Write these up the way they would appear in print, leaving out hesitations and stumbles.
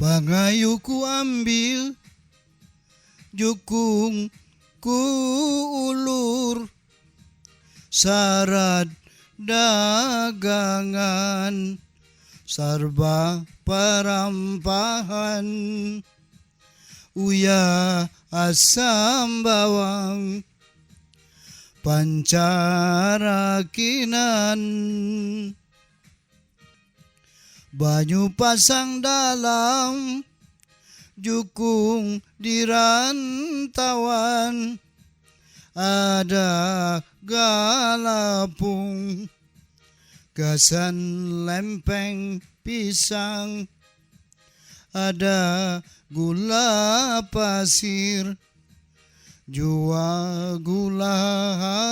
Pangayu ku ambil, jukung ku ulur, syarat dagangan, sarba parampahan, uya asam bawang, pancarakinan. Banyu pasang dalam, jukung di rantauan, ada galapung, gasan lempeng pisang, ada gula pasir, jua gula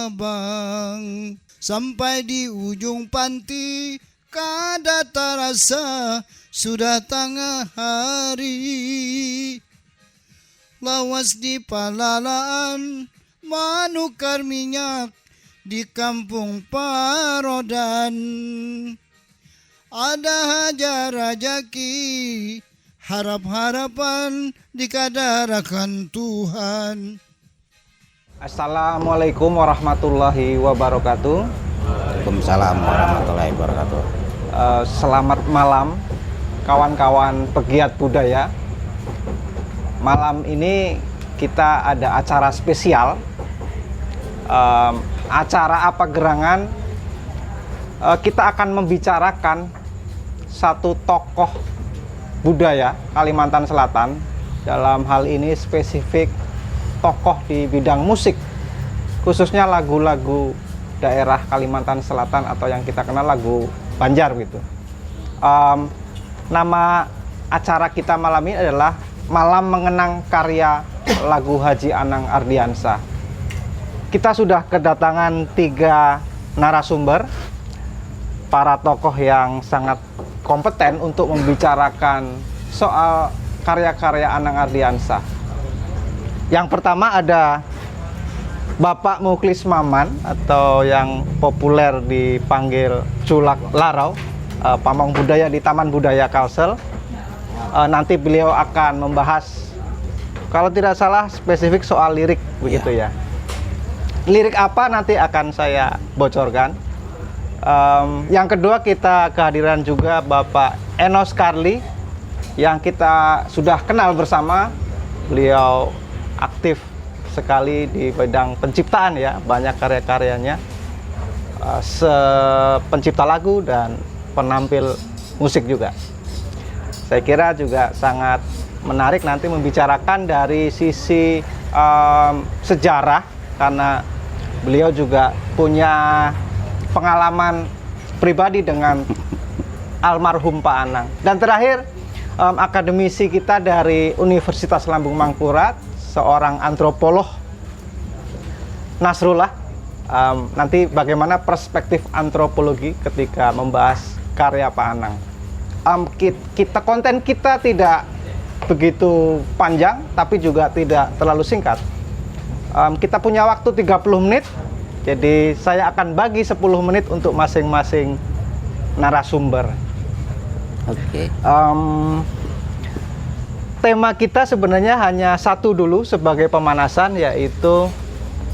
abang. Sampai di ujung panti kada terasa sudah tengah hari. Lawas di palalaan manukar minyak di kampung Parodan. Ada hajar rajaki, harap-harapan dikadarakan Tuhan. Assalamualaikum warahmatullahi wabarakatuh. Waalaikumsalam warahmatullahi wabarakatuh. Selamat malam kawan-kawan pegiat budaya. Malam ini kita ada acara spesial. Acara apa gerangan? Kita akan membicarakan satu tokoh budaya Kalimantan Selatan. Dalam hal ini spesifik tokoh di bidang musik, khususnya lagu-lagu daerah Kalimantan Selatan atau yang kita kenal lagu Banjar gitu. Nama acara kita malam ini adalah Malam Mengenang Karya Lagu Haji Anang Ardiansah. Kita sudah kedatangan 3 narasumber, para tokoh yang sangat kompeten untuk membicarakan soal karya-karya Anang Ardiansah. Yang pertama ada Bapak Muklis Maman atau yang populer dipanggil Culak Larau, pamong budaya di Taman Budaya Kalsel. Nanti beliau akan membahas, kalau tidak salah spesifik soal lirik begitu ya. Lirik apa nanti akan saya bocorkan. Yang kedua kita kehadiran juga Bapak Enos Karli yang kita sudah kenal bersama. Beliau aktif sekali di bidang penciptaan ya, banyak karya-karyanya, pencipta lagu dan penampil musik juga. Saya kira juga sangat menarik nanti membicarakan dari sisi sejarah, karena beliau juga punya pengalaman pribadi dengan almarhum Pak Anang. Dan terakhir akademisi kita dari Universitas Lambung Mangkurat, seorang antropolog, Nasrullah. Nanti bagaimana perspektif antropologi ketika membahas karya Pak Anang. Konten kita tidak begitu panjang, tapi juga tidak terlalu singkat. Kita punya waktu 30 menit, jadi saya akan bagi 10 menit untuk masing-masing narasumber. Oke. Tema kita sebenarnya hanya satu dulu sebagai pemanasan, yaitu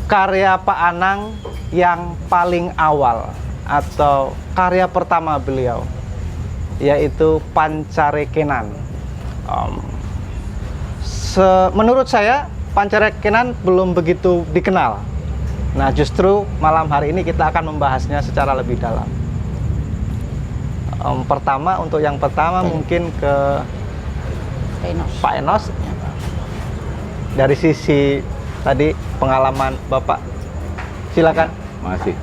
karya Pak Anang yang paling awal atau karya pertama beliau, yaitu Pancarekenan. Menurut saya Pancarekenan belum begitu dikenal. Nah, justru malam hari ini kita akan membahasnya secara lebih dalam. Pertama, untuk yang pertama mungkin ke Pak Enos. Dari sisi tadi pengalaman Bapak, silakan. Masih.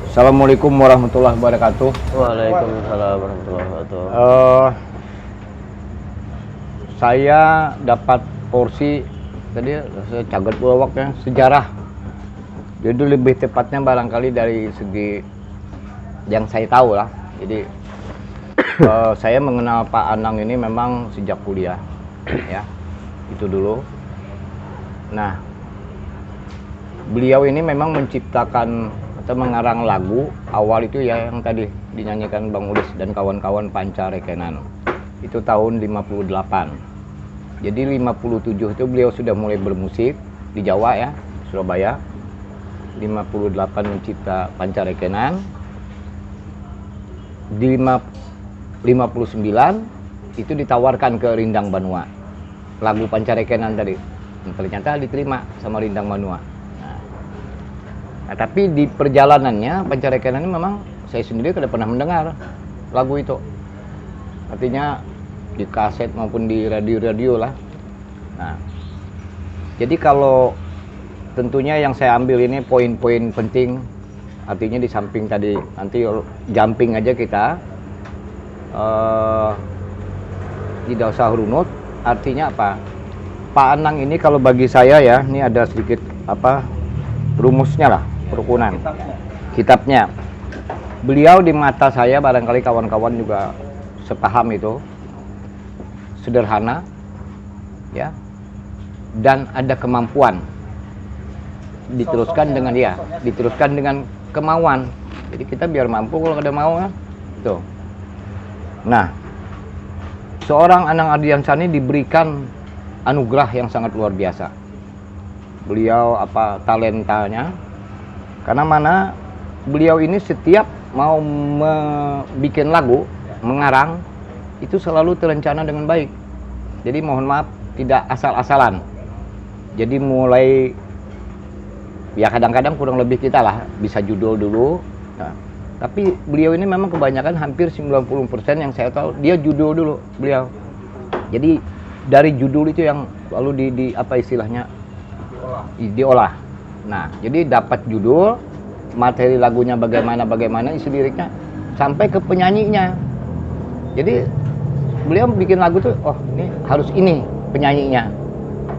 Assalamualaikum warahmatullahi wabarakatuh. Waalaikumsalam warahmatullahi wabarakatuh. Saya dapat porsi tadi saya cagat waknya sejarah. Jadi lebih tepatnya barangkali dari segi yang saya tahu lah. Jadi saya mengenal Pak Anang ini memang sejak kuliah, ya, itu dulu. Nah, beliau ini memang menciptakan atau mengarang lagu awal itu ya yang tadi dinyanyikan Bang Ulis dan kawan-kawan Pancarekenan. itu tahun 58. Jadi 57 itu beliau sudah mulai bermusik di Jawa ya, Surabaya. 58 mencipta Pancarekenan. Di 59 itu ditawarkan ke Rindang Banua. Lagu Pancarekenan tadi. Ternyata diterima sama Rindang Banua. Nah, tapi di perjalanannya Pancarekenan ini memang saya sendiri tidak pernah mendengar lagu itu. Artinya di kaset maupun di radio-radio lah. Nah, jadi kalau tentunya yang saya ambil ini poin-poin penting, artinya di samping tadi nanti jumping aja kita, tidak usah runut. Artinya apa? Pak Anang ini kalau bagi saya ya, ini ada sedikit apa rumusnya lah, perukunan kitabnya. Beliau di mata saya, barangkali kawan-kawan juga sepaham itu, sederhana ya, dan ada kemampuan. Diteruskan dengan diteruskan dengan kemauan. Jadi kita biar mampu kalau ada mau kan. Tuh. Nah, seorang Anang Ardiansyah ini diberikan anugerah yang sangat luar biasa. Beliau talentanya, karena mana beliau ini setiap mau bikin lagu, mengarang, itu selalu terencana dengan baik. Jadi mohon maaf, tidak asal-asalan. Jadi mulai, ya kadang-kadang kurang lebih kita lah, bisa judul dulu. Nah, tapi beliau ini memang kebanyakan hampir 90% yang saya tahu, dia judul dulu beliau. Jadi dari judul itu yang lalu di apa istilahnya? Diolah. Nah, jadi dapat judul, materi lagunya bagaimana, isi liriknya, sampai ke penyanyinya. Jadi beliau bikin lagu tuh, oh ini harus ini penyanyinya.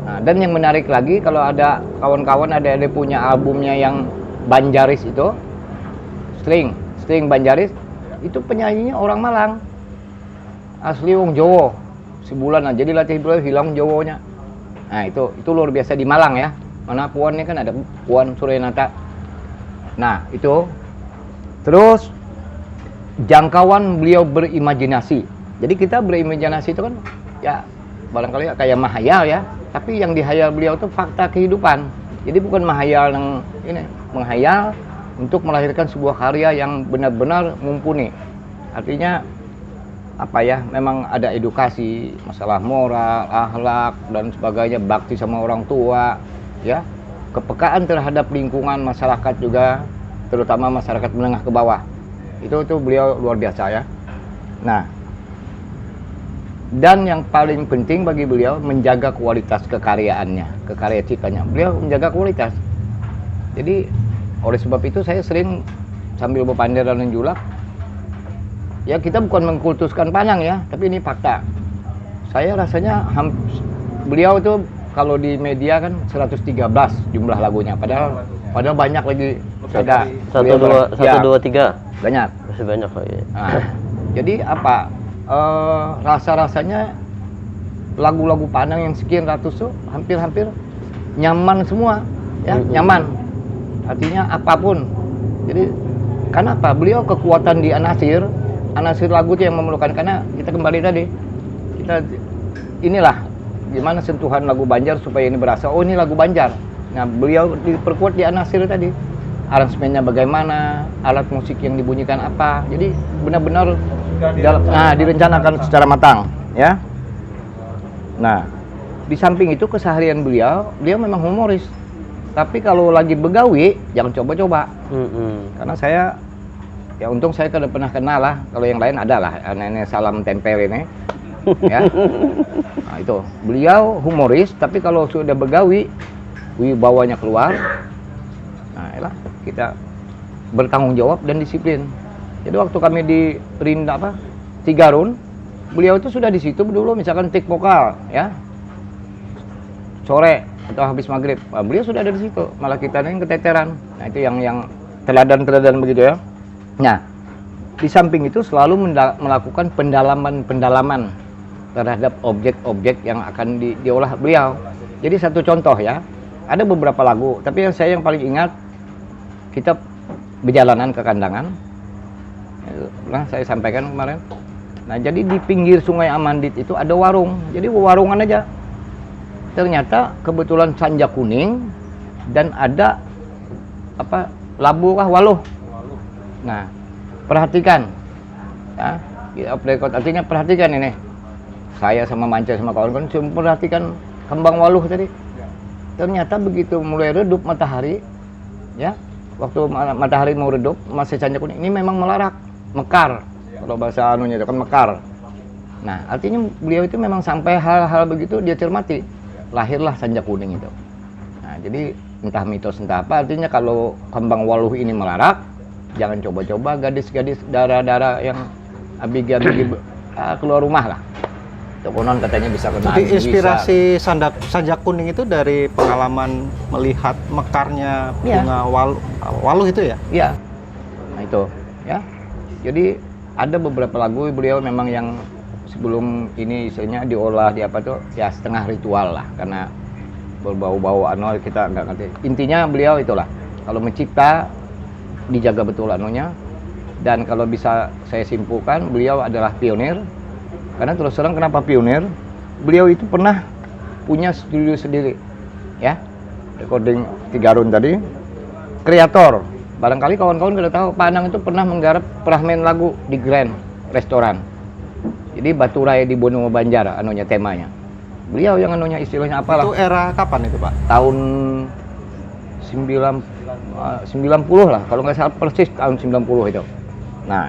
Nah, dan yang menarik lagi, kalau ada kawan-kawan ada punya albumnya yang Banjaris itu, string Banjaris, itu penyanyinya orang Malang, asli wong Jawa, sebulan aja jadi latih beliau hilang Jawanya. Nah itu luar biasa di Malang ya. Mana Puannya kan ada Puan Suryanata. Nah itu, terus jangkauan beliau berimajinasi. Jadi kita berimajinasi itu kan ya barangkali kayak mahayal ya, tapi yang dihayal beliau itu fakta kehidupan. Jadi bukan mahayal yang ini, menghayal untuk melahirkan sebuah karya yang benar-benar mumpuni. Artinya apa ya, memang ada edukasi, masalah moral, akhlak dan sebagainya, bakti sama orang tua, ya, kepekaan terhadap lingkungan masyarakat juga, terutama masyarakat menengah ke bawah. Itu beliau luar biasa ya. Nah, dan yang paling penting bagi beliau menjaga kualitas kekayaan ciptanya. Beliau menjaga kualitas. Jadi oleh sebab itu saya sering sambil berpandai dan menjulak. Ya kita bukan mengkultuskan Panang ya, tapi ini fakta. Saya rasanya beliau itu kalau di media kan 113 jumlah lagunya, padahal banyak lagi. Ada 1, 2, 3 banyak. Masih banyak lagi. Nah, jadi apa? Rasa-rasanya lagu-lagu Panang yang sekian ratus tuh hampir-hampir nyaman semua, ya nyaman. Artinya apapun. Jadi karena apa? Beliau kekuatan di Anasir lagu itu yang memerlukan, karena kita kembali tadi, kita inilah gimana sentuhan lagu Banjar supaya ini berasa, oh ini lagu Banjar. Nah beliau diperkuat di Anasir tadi, aransemennya bagaimana, alat musik yang dibunyikan apa, jadi benar-benar direncanakan secara matang ya. Nah di samping itu keseharian beliau memang humoris, tapi kalau lagi begawi jangan coba-coba. Karena saya ya untung saya tidak pernah kenal lah, kalau yang lain ada lah, nenek salam tempel ini ya. Nah itu beliau humoris, tapi kalau sudah begawi wibawanya keluar. Nah yalah, kita bertanggung jawab dan disiplin. Jadi waktu kami di Tigarun, beliau itu sudah di situ dulu, misalkan tik vokal ya sore atau habis maghrib, nah, beliau sudah ada di situ, malah kita yang keteteran. Nah itu yang teladan begitu ya. Nah, di samping itu selalu melakukan pendalaman terhadap objek-objek yang akan diolah beliau. Jadi satu contoh ya, ada beberapa lagu, tapi yang paling ingat, kita berjalanan ke Kandangan. Nah, saya sampaikan kemarin. Nah, jadi di pinggir Sungai Amandit itu ada warung. Jadi warungan aja. Ternyata kebetulan Sanjak Kuning dan ada labu kah waluh. Nah, perhatikan. Ya, off record artinya perhatikan ini. Saya sama Manca sama kawan-kawan cuma perhatikan kembang waluh tadi. Ternyata begitu mulai redup matahari, ya, waktu matahari mau redup, masih Sanjak Kuning ini memang melarak, mekar. Kalau bahasa anunya itu kan mekar. Nah, artinya beliau itu memang sampai hal-hal begitu dia cermati. Lahirlah Sanjak Kuning itu. Nah, jadi entah mitos entah apa, artinya kalau kembang waluh ini melarak, jangan coba-coba gadis-gadis darah-darah yang abigi-abigi keluar rumah lah. Itu konon katanya bisa kena. Jadi inspirasi Sanjak Kuning itu dari pengalaman melihat mekarnya bunga waluh itu ya? Iya. Nah itu, ya. Jadi ada beberapa lagu beliau memang yang sebelum ini istilahnya diolah di apa tuh ya setengah ritual lah, karena berbau-bau kita nggak ngerti. Intinya beliau itulah, kalau mencipta dijaga betul anunya, dan kalau bisa saya simpulkan beliau adalah pionir. Karena terus terang kenapa pionir? Beliau itu pernah punya studio sendiri, ya, recording Tigarun tadi, kreator. Barangkali kawan-kawan sudah tahu, Pak Anang itu pernah menggarap peramen lagu di Grand Restoran. Jadi Batu Raya di Bono Banjar anunya temanya. Beliau yang anunya istilahnya apalah. Itu era kapan itu, Pak? Tahun 90 lah, kalau nggak salah persis tahun 90 itu. Nah,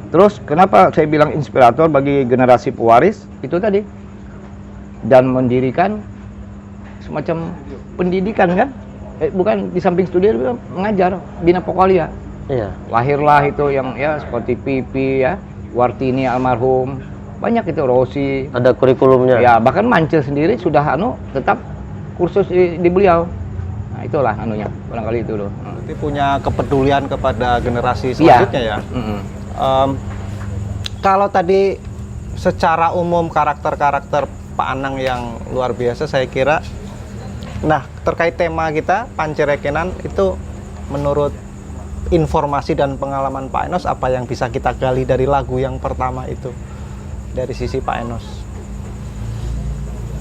terus kenapa saya bilang inspirator bagi generasi pewaris? Itu tadi. Dan mendirikan semacam pendidikan kan? Bukan di samping studi, mengajar Bina Pokalia. Iya. Lahirlah itu yang ya seperti Pipi ya, Wartini almarhum, banyak itu Rosi. Ada kurikulumnya. Ya, bahkan Mance sendiri sudah tetap kursus di beliau. Nah, itulah anunya, barangkali itu loh. Berarti punya kepedulian kepada generasi selanjutnya ya. Kalau tadi secara umum karakter-karakter Pak Anang yang luar biasa, saya kira. Nah, terkait tema kita Pancerekenan itu, menurut informasi dan pengalaman Pak Enos, apa yang bisa kita gali dari lagu yang pertama itu dari sisi Pak Enos?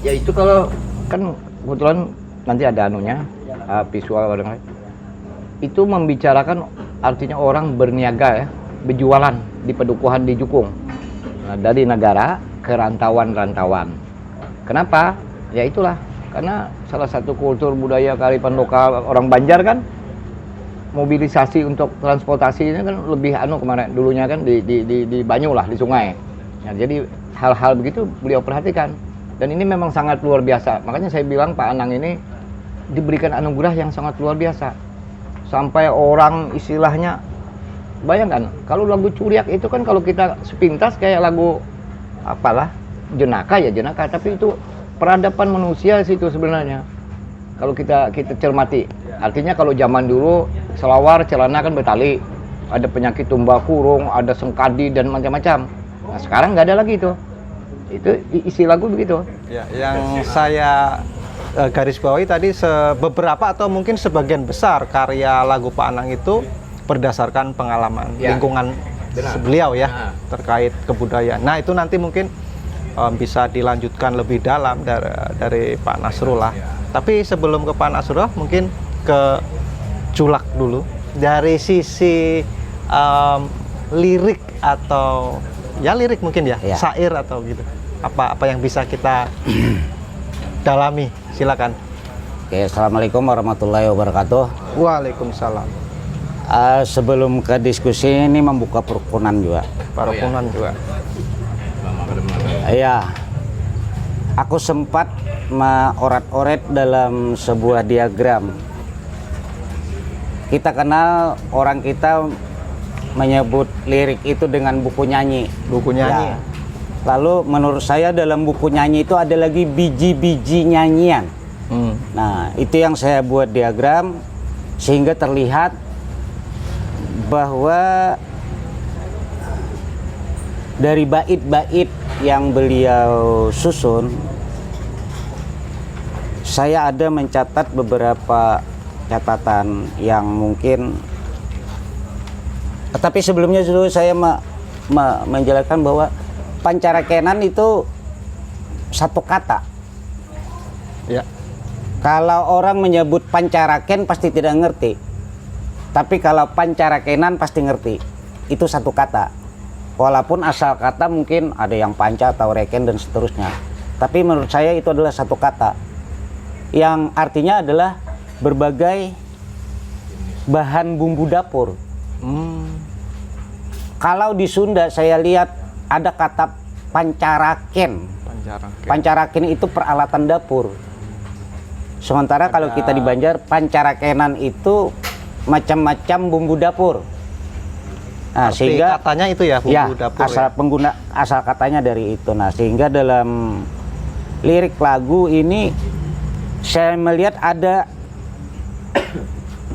Ya itu kalau kan kebetulan nanti ada anunya visual barangkali. Itu membicarakan artinya orang berniaga ya, berjualan di pedukuhan di Jukung. Nah, dari negara ke rantauan-rantauan. Kenapa? Ya itulah, karena salah satu kultur budaya kearifan lokal orang Banjar kan, mobilisasi untuk transportasi ini kan lebih kemarin dulunya kan di Banyu lah, di sungai. Nah, jadi hal-hal begitu beliau perhatikan, dan ini memang sangat luar biasa. Makanya saya bilang Pak Anang ini diberikan anugerah yang sangat luar biasa, sampai orang istilahnya, bayangkan kalau lagu Curiak itu kan kalau kita sepintas kayak lagu apalah jenaka, tapi itu peradaban manusia situ sebenarnya. Kalau kita cermati, artinya kalau zaman dulu selawar celana kan bertali, ada penyakit tumbal kurung, ada sengkadi dan macam-macam. Nah, sekarang nggak ada lagi itu isi lagu begitu. Ya, yang saya garis bawahi tadi, beberapa atau mungkin sebagian besar karya lagu Pak Anang itu berdasarkan pengalaman lingkungan beliau ya, terkait kebudayaan. Nah, itu nanti mungkin bisa dilanjutkan lebih dalam dari Pak Nasrullah. Tapi sebelum ke Pak Nasrullah, mungkin ke Julak dulu. Dari sisi lirik atau ya lirik mungkin ya, syair atau gitu. Apa yang bisa kita dalami? Silakan. Oke, assalamualaikum warahmatullahi wabarakatuh. Waalaikumsalam. Sebelum ke diskusi ini membuka perukunan juga. Perukunan juga. Iya, aku sempat meorat-oret dalam sebuah diagram. Kita kenal, orang kita menyebut lirik itu dengan buku nyanyi. Buku nyanyi. Ya. Lalu menurut saya dalam buku nyanyi itu ada lagi biji-biji nyanyian. Nah, itu yang saya buat diagram sehingga terlihat bahwa dari bait-bait yang beliau susun, saya ada mencatat beberapa catatan yang mungkin, tapi sebelumnya dulu saya menjelaskan bahwa pancarakenan itu satu kata. Ya. Kalau orang menyebut pancaraken pasti tidak ngerti. Tapi kalau pancarakenan pasti ngerti. Itu satu kata. Walaupun asal kata mungkin ada yang panca atau reken dan seterusnya. Tapi menurut saya itu adalah satu kata. Yang artinya adalah berbagai bahan bumbu dapur. Kalau di Sunda saya lihat ada kata pancaraken. Pancaraken itu peralatan dapur. Sementara kalau kita di Banjar, pancarakenan itu macam-macam bumbu dapur. Nah, sehingga katanya itu ya bumbu dapur. Asal katanya dari itu. Nah, sehingga dalam lirik lagu ini saya melihat ada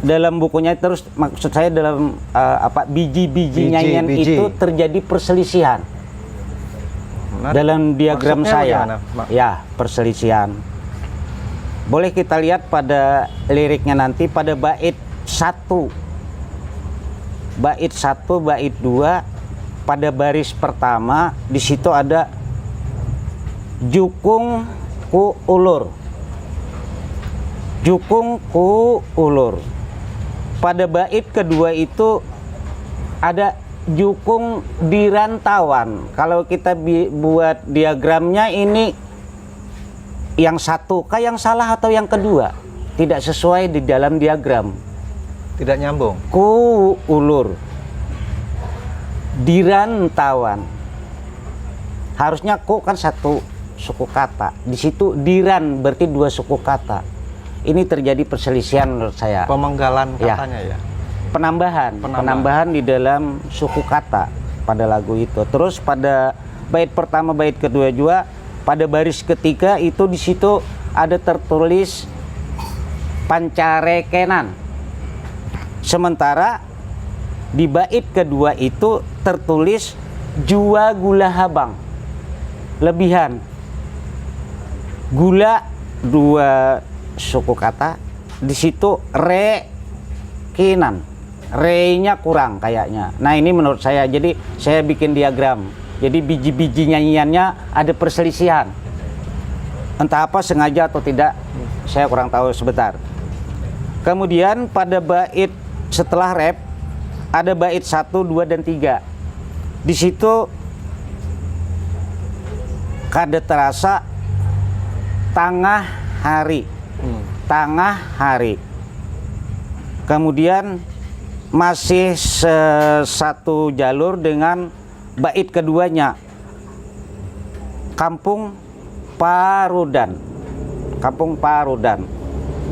dalam bukunya, terus maksud saya dalam biji-biji nyanyian itu terjadi perselisihan. Dalam diagram saya, ya perselisihan. Boleh kita lihat pada liriknya nanti pada bait 1, bait 1, bait 2, pada baris pertama di situ ada jukung ku ulur, jukung ku ulur. Pada bait kedua itu ada jukung di rantauan. Kalau kita buat diagramnya ini yang satu kah yang salah atau yang kedua? Tidak sesuai di dalam diagram. Tidak nyambung. Ku ulur di rantauan. Harusnya ku kan satu suku kata. Di situ diran berarti dua suku kata. Ini terjadi perselisihan menurut saya. Pemenggalan katanya ya. Penambahan di dalam suku kata pada lagu itu. Terus pada bait pertama, bait kedua juga pada baris ketiga itu di situ ada tertulis pancarekenan. Sementara di bait kedua itu tertulis jua gula habang. Lebihan. Gula dua suku kata, di situ rekinan. Re-nya kurang kayaknya. Nah, ini menurut saya. Jadi saya bikin diagram. Jadi biji-biji nyanyiannya ada perselisihan. Entah apa sengaja atau tidak, saya kurang tahu sebentar. Kemudian pada bait setelah rep ada bait 1, 2 dan 3. Di situ kada terasa tengah hari. Tengah hari. Kemudian masih satu jalur dengan bait keduanya, Kampung Parudan. Kampung Parudan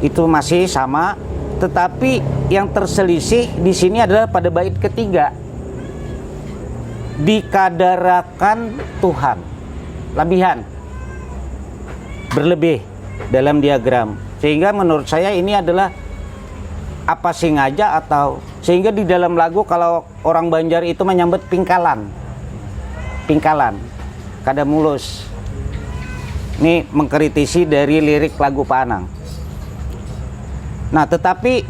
itu masih sama, tetapi yang terselisih di sini adalah pada bait ketiga, dikadarakan Tuhan. Lebihan, berlebih dalam diagram. Sehingga menurut saya ini adalah apa sengaja atau sehingga di dalam lagu kalau orang Banjar itu menyambut pingkalan, kada mulus. Ini mengkritisi dari lirik lagu Panang. Nah, tetapi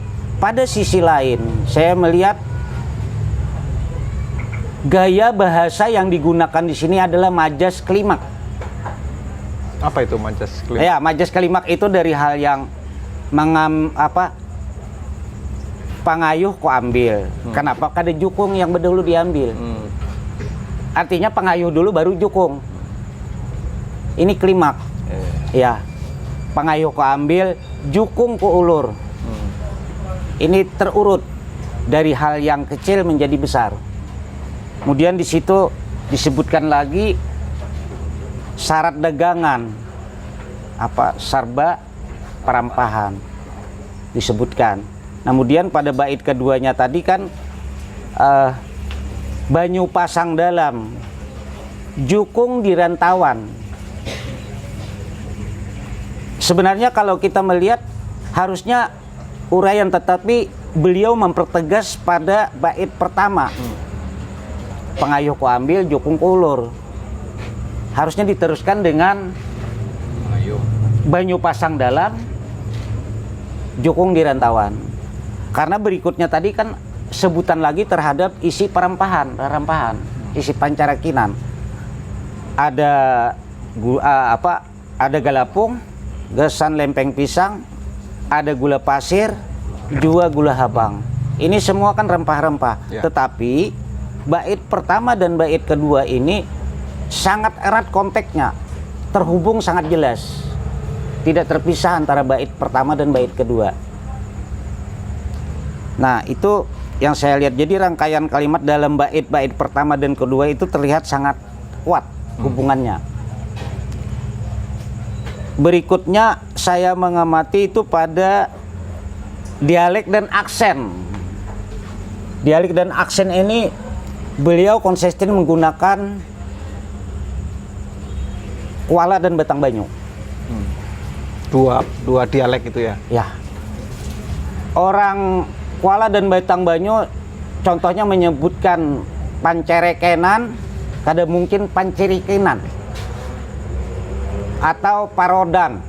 pada sisi lain saya melihat gaya bahasa yang digunakan di sini adalah majas klimak. Apa itu majas klimak? Ya, majas klimak itu dari hal yang pangayuh kok ambil. Kenapa kada jukung yang dulu diambil? Artinya pangayuh dulu baru jukung. Ini klimak. Ya. Pangayuh kok ambil, jukung kok ulur. Ini terurut dari hal yang kecil menjadi besar. Kemudian di situ disebutkan lagi syarat dagangan, sarba perampahan disebutkan. Kemudian pada bait keduanya tadi kan banyu pasang dalam, jukung di rantauan. Sebenarnya kalau kita melihat harusnya uraian, tetapi beliau mempertegas pada bait pertama. Pengayuh ku ambil, jukung ku ulur. Harusnya diteruskan dengan banyu pasang dalam, jukung di rantauan. Karena berikutnya tadi kan sebutan lagi terhadap isi perampahan, isi pancarakinan. ada ada galapung, gesan lempeng pisang, ada gula pasir, juga gula habang. Ini semua kan rempah-rempah. Ya. Tetapi bait pertama dan bait kedua ini sangat erat konteksnya, terhubung sangat jelas. Tidak terpisah antara bait pertama dan bait kedua. Nah, itu yang saya lihat. Jadi rangkaian kalimat dalam bait pertama dan kedua itu terlihat sangat kuat hubungannya. Berikutnya saya mengamati itu pada dialek dan aksen. Dialek dan aksen ini beliau konsisten menggunakan Kuala dan Batang Banyu. Dua dialek itu ya. Ya. Orang Kuala dan Batang Banyu contohnya menyebutkan pancerekenan, kada mungkin pancerikinan. Atau parodan.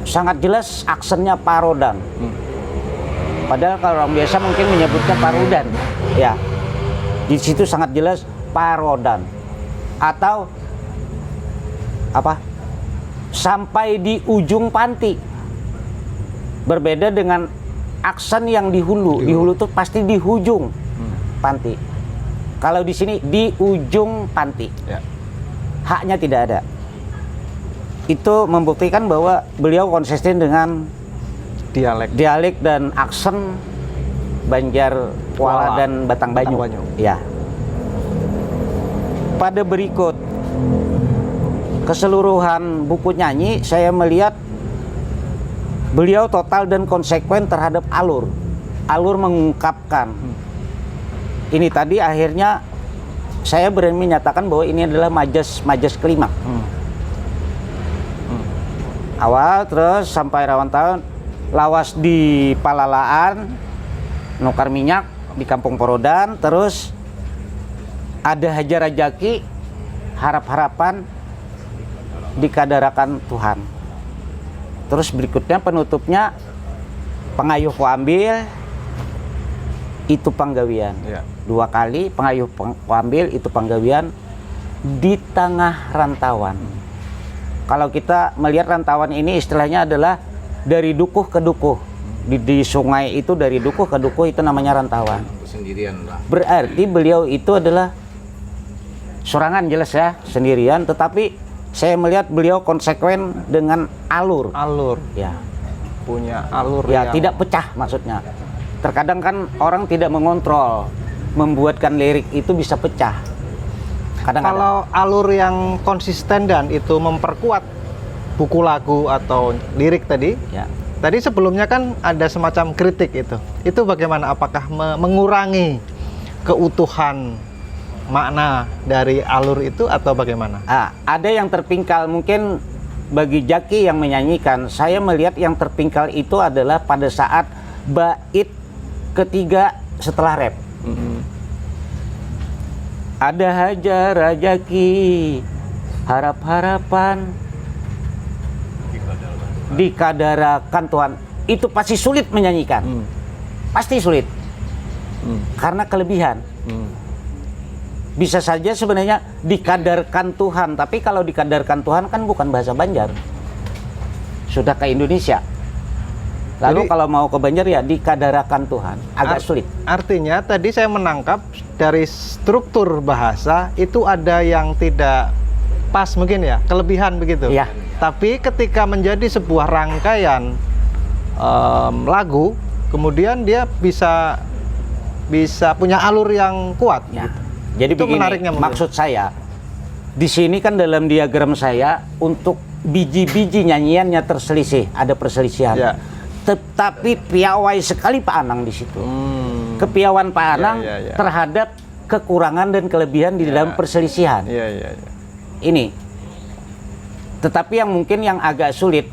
Sangat jelas aksennya parodan. Padahal kalau orang biasa mungkin menyebutnya parudan. Ya. Di situ sangat jelas parodan. Atau apa? Sampai di ujung panti. Berbeda dengan aksen yang di hulu. Di hulu itu pasti di ujung panti. Kalau di sini di ujung panti. Ya. Haknya tidak ada. Itu membuktikan bahwa beliau konsisten dengan dialek dan aksen Banjar Kuala dan Batang Banyu. Ya. Pada berikut keseluruhan buku nyanyi, saya melihat beliau total dan konsekuen terhadap alur mengungkapkan. Ini tadi akhirnya saya berani menyatakan bahwa ini adalah majas klimaks. Awal terus sampai rawan tahun, lawas di Palalaan, nukar minyak di Kampung Porodan, terus ada Hajar Rajaki, harap-harapan dikadarakan Tuhan. Terus berikutnya penutupnya pengayuh ku ambil itu panggawian. Ya. 2 kali pengayuh ku ambil itu panggawian di tengah rantauan. Kalau kita melihat rantauan ini istilahnya adalah dari dukuh ke dukuh. Di sungai itu dari dukuh ke dukuh itu namanya rantauan. Sendirian lah. Berarti beliau itu adalah sorangan jelas ya, sendirian, tetapi saya melihat beliau konsekuen dengan alur. Ya. Punya alur Ya, yang tidak pecah maksudnya. Terkadang kan orang tidak mengontrol, membuatkan lirik itu bisa pecah. Kadang-kadang. Kalau alur yang konsisten dan itu memperkuat buku lagu atau lirik tadi. Ya. Tadi sebelumnya kan ada semacam kritik itu. Itu bagaimana? Apakah mengurangi keutuhan makna dari alur itu atau bagaimana? Ada yang terpingkal mungkin bagi Jaki yang menyanyikan. Saya melihat yang terpingkal itu adalah pada saat bait ketiga setelah rap. Ada Hajar Rajaki, harap-harapan dikadarakan Tuhan. Itu pasti sulit menyanyikan. Pasti sulit. Karena kelebihan. Bisa saja sebenarnya dikadarkan Tuhan, tapi kalau dikadarkan Tuhan kan bukan bahasa Banjar. Sudah ke Indonesia. Lalu kalau mau ke Banjar ya dikadarakan Tuhan. Agak sulit. Artinya tadi saya menangkap dari struktur bahasa itu ada yang tidak pas mungkin ya, kelebihan begitu. Iya. Tapi ketika menjadi sebuah rangkaian lagu, kemudian dia bisa punya alur yang kuat. Ya. Gitu. Jadi Itu begini, menariknya mungkin. maksud saya di sini kan dalam diagram saya untuk biji-biji nyanyiannya terselisih, ada perselisihan. Ya. Tetapi piawai sekali Pak Anang di situ. Kepiawan Pak Anang ya. terhadap kekurangan dan kelebihan di dalam perselisihan. Iya. Ini. Tetapi yang mungkin yang agak sulit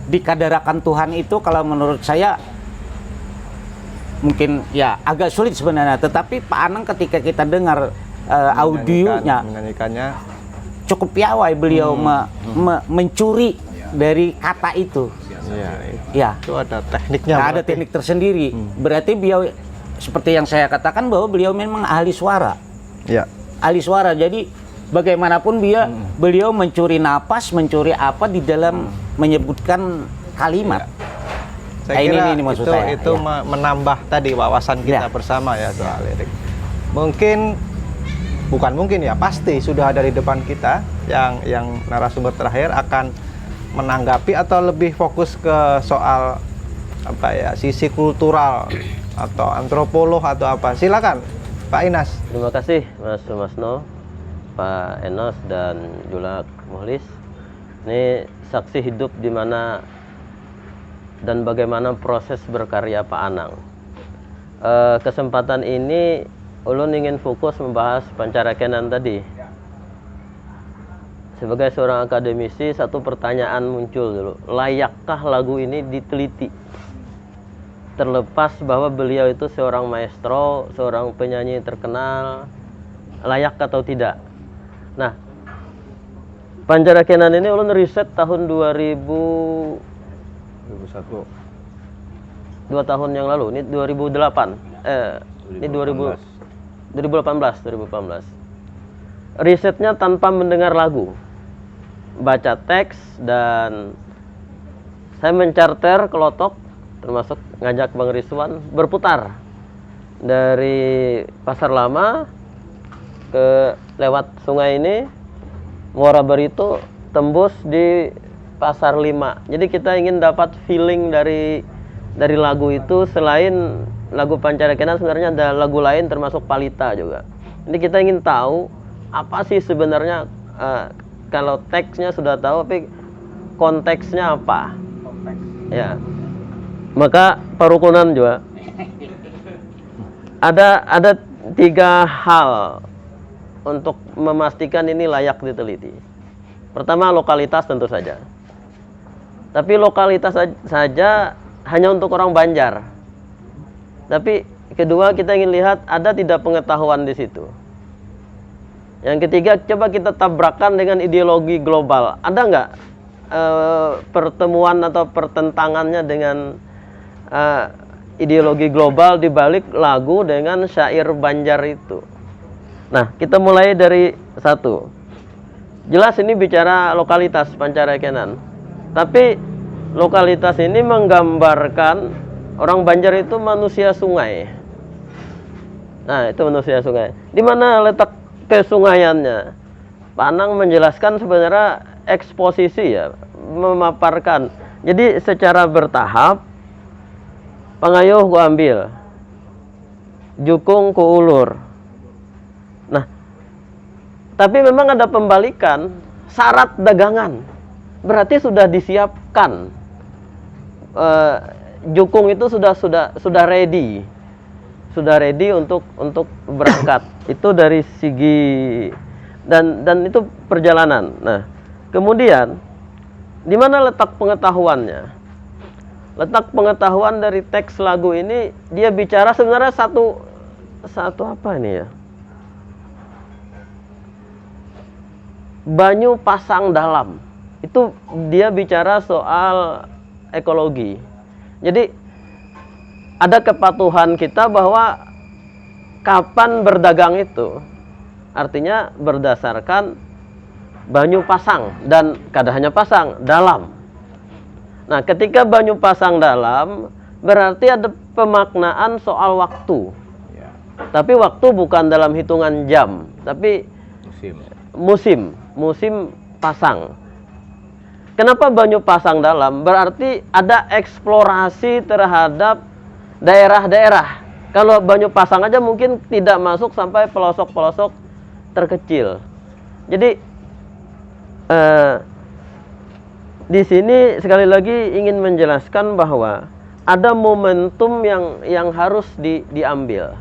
dikadarakan Tuhan itu kalau menurut saya mungkin ya agak sulit sebenarnya. Tetapi Pak Anang ketika kita dengar audionya menyanyikannya cukup piawai beliau mencuri dari kata itu. Ya. Itu ada tekniknya. Ada teknik tersendiri. Berarti beliau seperti yang saya katakan bahwa beliau memang ahli suara. Ya. Ahli suara. Jadi bagaimanapun beliau mencuri napas, mencuri apa di dalam menyebutkan kalimat. Saya kira ini maksud itu, saya. itu Ya. menambah tadi wawasan kita Ya. bersama ya soal lirik. Mungkin bukan mungkin ya, pasti sudah ada di depan kita yang narasumber terakhir akan menanggapi atau lebih fokus ke soal apa ya, sisi kultural atau antropolog atau apa. Silakan Pak Inas. Terima kasih Mas Sumasno, Pak Enos dan Julak Muhlis. Ini saksi hidup di mana dan bagaimana proses berkarya Pak Anang. Kesempatan ini ulun ingin fokus membahas Pancarakenan tadi. Sebagai seorang akademisi, satu pertanyaan muncul dulu. Layakkah lagu ini diteliti? Terlepas bahwa beliau itu seorang maestro, seorang penyanyi terkenal, layak atau tidak? Nah, Pancarakenan ini ulun riset tahun 2001. 2 tahun yang lalu, ini 2008. Ini 2018. Risetnya tanpa mendengar lagu, baca teks, dan saya mencarter kelotok, termasuk ngajak Bang Rizwan berputar dari Pasar Lama ke lewat sungai ini, Muara Barito, tembus di Pasar 5. Jadi kita ingin dapat feeling dari lagu itu. Selain lagu Pancarakenan, sebenarnya ada lagu lain termasuk Palita juga. Ini kita ingin tahu apa sih sebenarnya, kalau teksnya sudah tahu, tapi konteksnya apa? Ya. Maka parukunan juga ada 3 hal untuk memastikan ini layak diteliti. Pertama, lokalitas tentu saja. Tapi lokalitas saja hanya untuk orang Banjar. Tapi kedua, kita ingin lihat ada tidak pengetahuan di situ. Yang ketiga, coba kita tabrakan dengan ideologi global. Ada nggak pertemuan atau pertentangannya dengan ideologi global di balik lagu dengan syair Banjar itu? Nah, kita mulai dari satu. Jelas ini bicara lokalitas Pancarakenan. Tapi lokalitas ini menggambarkan orang Banjar itu manusia sungai. Nah, itu manusia sungai. Di mana letak kesungayannya? Pak Anang menjelaskan sebenarnya eksposisi ya, memaparkan. Jadi secara bertahap, Pangayuh ku ambil, Jukung ku ulur. Nah, tapi memang ada pembalikan, syarat dagangan. Berarti sudah disiapkan. Jukung itu sudah ready. Sudah ready untuk berangkat. Itu dari segi dan itu perjalanan. Nah, kemudian di mana letak pengetahuannya? Letak pengetahuan dari teks lagu ini, dia bicara sebenarnya satu apa ini ya? Banyu pasang dalam. Itu dia bicara soal ekologi. Jadi ada kepatuhan kita bahwa kapan berdagang itu artinya berdasarkan banyu pasang, dan kada hanya pasang, dalam. Nah, ketika banyu pasang dalam berarti ada pemaknaan soal waktu. Tapi waktu bukan dalam hitungan jam, tapi musim pasang. Kenapa banyu pasang dalam? Berarti ada eksplorasi terhadap daerah-daerah. Kalau banyu pasang aja mungkin tidak masuk sampai pelosok-pelosok terkecil. Jadi di sini sekali lagi ingin menjelaskan bahwa ada momentum yang harus diambil.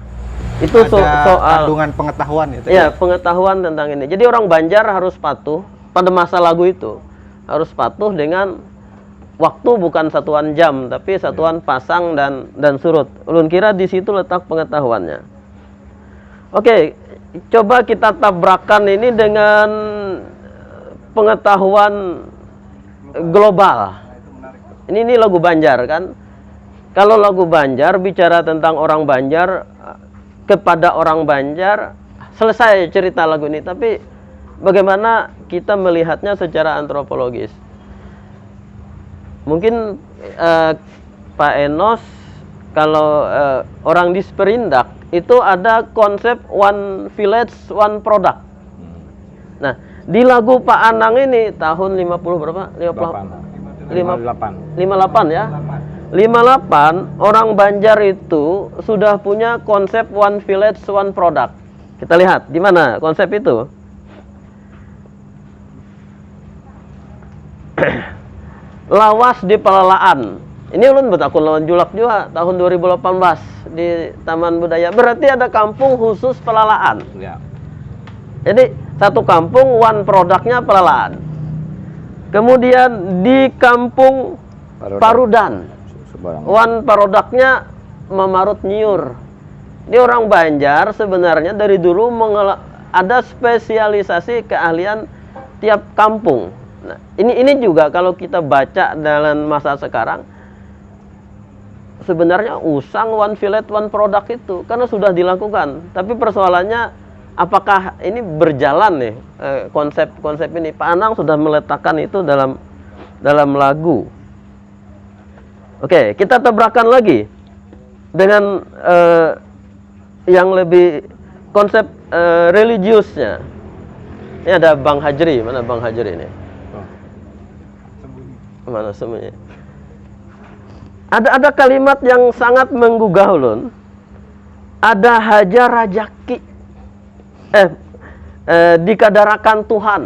Itu soal kandungan pengetahuan itu. Ya, pengetahuan tentang ini. Jadi orang Banjar harus patuh pada masa lagu itu. Harus patuh dengan waktu, bukan satuan jam, tapi satuan pasang dan surut. Ulun kira di situ letak pengetahuannya. Oke, coba kita tabrakan ini dengan pengetahuan global. Ini lagu Banjar kan? Kalau lagu Banjar bicara tentang orang Banjar kepada orang Banjar, selesai cerita lagu ini. Tapi bagaimana kita melihatnya secara antropologis. Mungkin Pak Enos, kalau orang di Sperindak itu ada konsep one village, one product. Nah, di lagu Pak Anang ini tahun 50 berapa? 58 ya. 58 orang Banjar itu sudah punya konsep one village, one product. Kita lihat di mana konsep itu. Lawas di Pelalaan. Ini ulun betakun lawan julak juga tahun 2018 di Taman Budaya. Berarti ada kampung khusus Pelalaan. Ya. Jadi satu kampung one produknya Pelalaan. Kemudian di kampung Parudan, one produknya Memarut Nyiur. Ini orang Banjar sebenarnya dari dulu ada spesialisasi keahlian tiap kampung. Nah, ini juga kalau kita baca dalam masa sekarang, sebenarnya usang one village one product itu karena sudah dilakukan. Tapi persoalannya apakah ini berjalan nih konsep ini? Pak Anang sudah meletakkan itu dalam lagu. Oke, kita tabrakan lagi dengan yang lebih konsep religiusnya. Ini ada Bang Hajri, mana Bang Hajri ini? Mana semuanya? Ada kalimat yang sangat menggugah ulun. Ada haja rajaki. Dikadarakan Tuhan.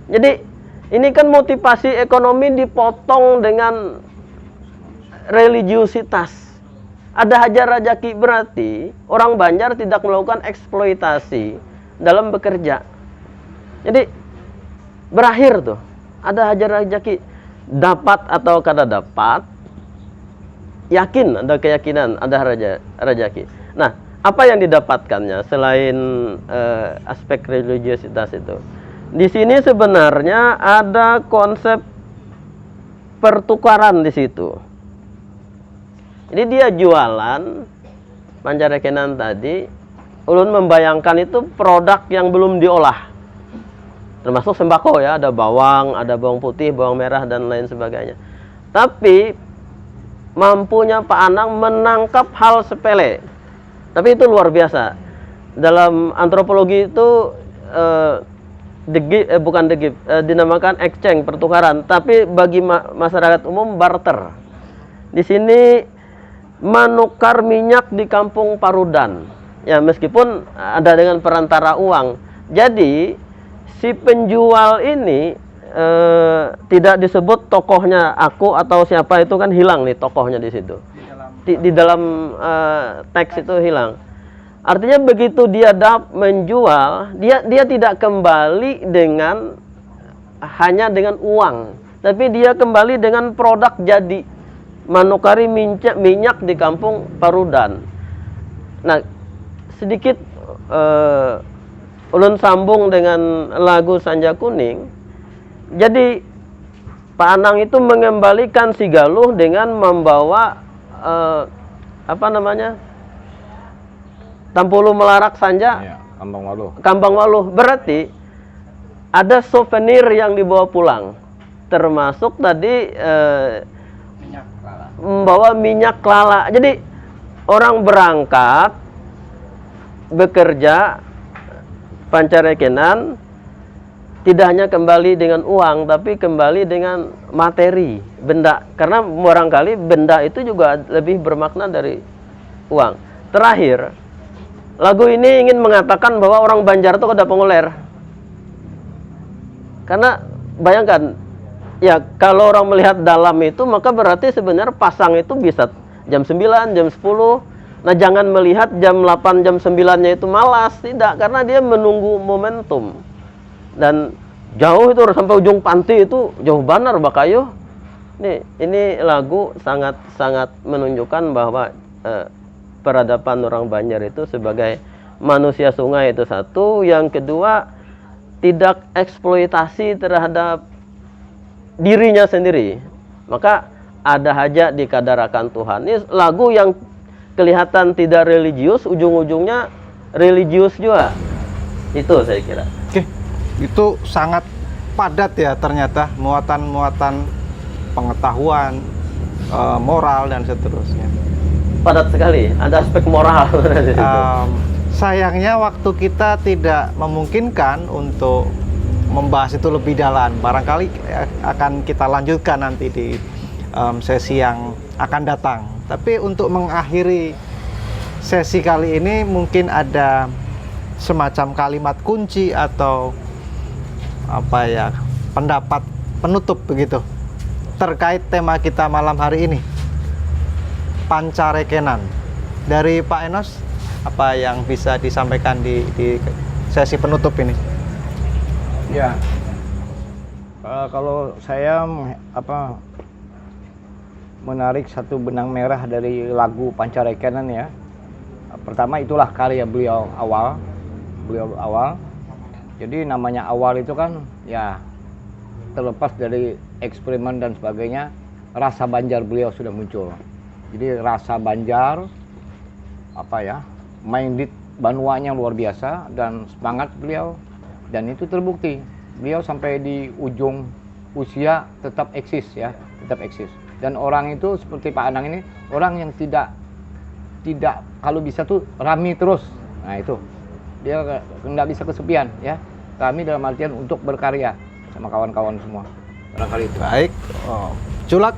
Jadi ini kan motivasi ekonomi dipotong dengan religiusitas. Ada haja rajaki berarti orang Banjar tidak melakukan eksploitasi dalam bekerja. Jadi berakhir tuh. Ada haja rajaki. Dapat atau kada dapat, yakin, ada keyakinan, ada rajaki. Nah, apa yang didapatkannya selain aspek religiositas itu? Di sini sebenarnya ada konsep pertukaran di situ. Jadi dia jualan pancarekenan tadi, ulun membayangkan itu produk yang belum diolah. Termasuk sembako ya, ada bawang putih, bawang merah dan lain sebagainya. Tapi mampunya Pak Anang menangkap hal sepele. Tapi itu luar biasa. Dalam antropologi itu dinamakan exchange, pertukaran. Tapi bagi masyarakat umum barter. Di sini menukar minyak di kampung Parudan. Ya meskipun ada dengan perantara uang. Jadi si penjual ini tidak disebut tokohnya aku atau siapa, itu kan hilang nih tokohnya di situ. Di dalam teks itu hilang. Artinya begitu dia menjual, dia tidak kembali dengan hanya dengan uang, tapi dia kembali dengan produk jadi. Manukari minyak di kampung Parudan. Nah, sedikit ulun sambung dengan lagu Sanja Kuning. Jadi Pak Anang itu mengembalikan si Galuh dengan membawa Tampulu Melarak Sanja, Ya, Kambang Waluh. Kambang Waluh. Berarti ada souvenir yang dibawa pulang, termasuk tadi membawa minyak lala. Jadi orang berangkat bekerja pancarekenan tidak hanya kembali dengan uang, tapi kembali dengan materi, benda. Karena barangkali benda itu juga lebih bermakna dari uang. Terakhir, lagu ini ingin mengatakan bahwa orang Banjar itu kada penguler. Karena bayangkan, ya kalau orang melihat dalam itu, maka berarti sebenarnya pasang itu bisa jam 9, jam 10. Nah jangan melihat jam 8, jam 9-nya itu malas. Tidak, karena dia menunggu momentum. Dan jauh itu sampai ujung panti itu jauh benar Bakayo. Ini lagu sangat menunjukkan bahwa peradaban orang Banjar itu sebagai manusia sungai itu satu. Yang kedua, tidak eksploitasi terhadap dirinya sendiri. Maka ada hajat dikadarakan Tuhan. Ini lagu yang kelihatan tidak religius, ujung-ujungnya religius juga. Itu saya kira. Oke, itu sangat padat ya ternyata, muatan-muatan pengetahuan, moral dan seterusnya. Padat sekali, ada aspek moral di situ. Sayangnya waktu kita tidak memungkinkan untuk membahas itu lebih dalam. Barangkali akan kita lanjutkan nanti di sesi yang akan datang. Tapi untuk mengakhiri sesi kali ini mungkin ada semacam kalimat kunci atau apa ya, pendapat penutup begitu terkait tema kita malam hari ini, pancarekenan. Dari Pak Enos, apa yang bisa disampaikan di sesi penutup ini? Ya, kalau saya menarik satu benang merah dari lagu Pancarekenan ya. Pertama itulah karya beliau awal. Jadi namanya awal itu kan ya terlepas dari eksperimen dan sebagainya, rasa Banjar beliau sudah muncul. Jadi rasa Banjar minded Banuanya luar biasa dan semangat beliau, dan itu terbukti. Beliau sampai di ujung usia tetap eksis ya, tetap eksis. Dan orang itu seperti Pak Anang ini orang yang tidak kalau bisa tuh rami terus. Nah itu dia nggak bisa kesepian ya. Kami dalam artian untuk berkarya sama kawan-kawan semua. Barangkali itu. Baik. Culak.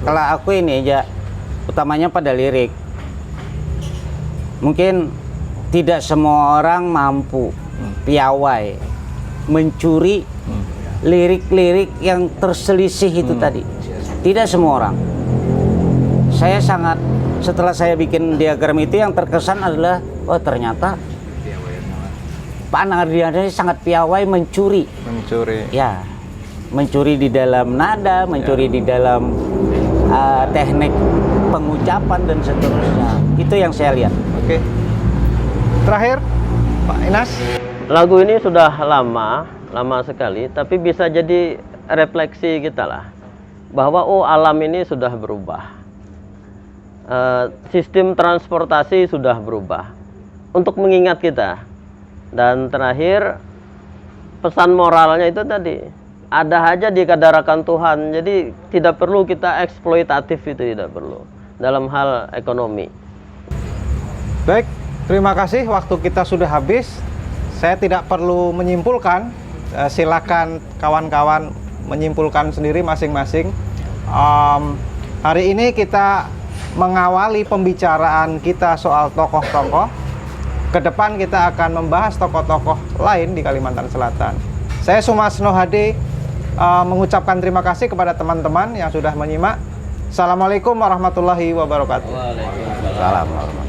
Kalau aku ini aja utamanya pada lirik. Mungkin tidak semua orang mampu piawai mencuri lirik-lirik yang terselisih itu tadi. Tidak semua orang. Saya sangat, setelah saya bikin diagram itu, yang terkesan adalah oh ternyata Pak Anang Ardiansyah sangat piawai mencuri. Ya, mencuri di dalam nada, mencuri di dalam teknik pengucapan dan seterusnya. Itu yang saya lihat. Oke. Terakhir, Pak Inas. Lagu ini sudah lama sekali, tapi bisa jadi refleksi kita lah, bahwa alam ini sudah berubah, sistem transportasi sudah berubah, untuk mengingat kita. Dan terakhir, pesan moralnya itu tadi, ada aja dikadarakan Tuhan, jadi tidak perlu kita eksploitatif, itu tidak perlu dalam hal ekonomi. Baik, terima kasih, waktu kita sudah habis. Saya tidak perlu menyimpulkan, silakan kawan-kawan menyimpulkan sendiri masing-masing. Hari ini kita mengawali pembicaraan kita soal tokoh-tokoh. Ke depan kita akan membahas tokoh-tokoh lain di Kalimantan Selatan. Saya Sumasno Hadi mengucapkan terima kasih kepada teman-teman yang sudah menyimak. Assalamualaikum warahmatullahi wabarakatuh. Salam.